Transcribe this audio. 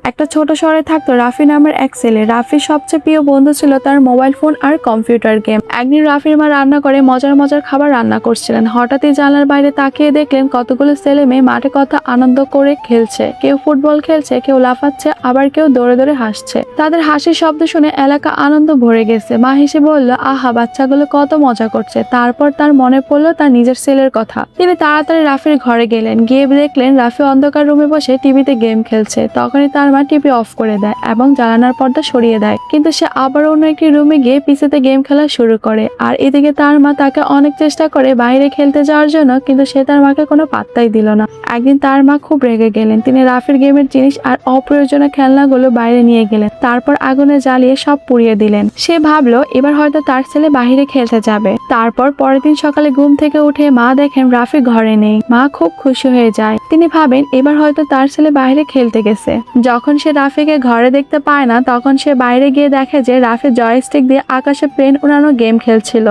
একটা ছোট শহরে থাকতো রাফি নামের এক ছেলে। রাফির সবচেয়ে প্রিয় বন্ধু ছিল তার মোবাইল ফোন আর কম্পিউটার গেম। একদিন রাফির মা রান্না করে মজার মজার খাবার রান্না করছিলেন। হঠাৎই জানলার বাইরে তাকিয়ে দেখলেন কতগুলো ছেলে মেয়ে মাঠে কত আনন্দ করে খেলছে। কেউ ফুটবল খেলছে, কেউ লাফাচ্ছে, আবার কেউ দৌড়ে দৌড়ে হাসছে। তাদের হাসির শব্দ শুনে এলাকা আনন্দ ভরে গেছে। মা হেসে বলল, আহা, বাচ্চাগুলো কত মজা করছে। তারপর তার মনে পড়লো তার নিজের ছেলের কথা। তিনি তাড়াতাড়ি রাফির ঘরে গেলেন। গিয়ে দেখলেন রাফি অন্ধকার রুমে বসে টিভিতে গেম খেলছে। তখনই তার মা টিভি অফ করে দেয় এবং জানালার পর্দা সরিয়ে দেয়। কিন্তু সে আবার অন্য একটি রুমে গিয়ে পিসিতে গেম খেলা শুরু করে। আর এদিকে তার মা তাকে অনেক চেষ্টা করে বাইরে খেলতে যাওয়ার জন্য, কিন্তু সে তার মাকে কোনো পাত্তাই দিল না। একদিন তার মা খুব রেগে গেলেন। তিনি রাফির গেমের জিনিস আর অপ্রয়োজনীয় খেলনাগুলো বাইরে নিয়ে গেলেন। তারপর আগুনে জ্বালিয়ে সব পুড়িয়ে দিলেন। সে ভাবলো এবার হয়তো তার ছেলে বাহিরে খেলতে যাবে। তারপর পরের দিন সকালে ঘুম থেকে উঠে মা দেখেন রাফি ঘরে নেই। মা খুব খুশি হয়ে যায়। তিনি ভাবেন এবার হয়তো তার ছেলে বাইরে খেলতে গেছে। যখন সে রাফিকে ঘরে দেখতে পায় না, তখন সে বাইরে গিয়ে দেখে যে রাফি জয়স্টিক দিয়ে আকাশে প্লেন উড়ানো গেম খেলছিল।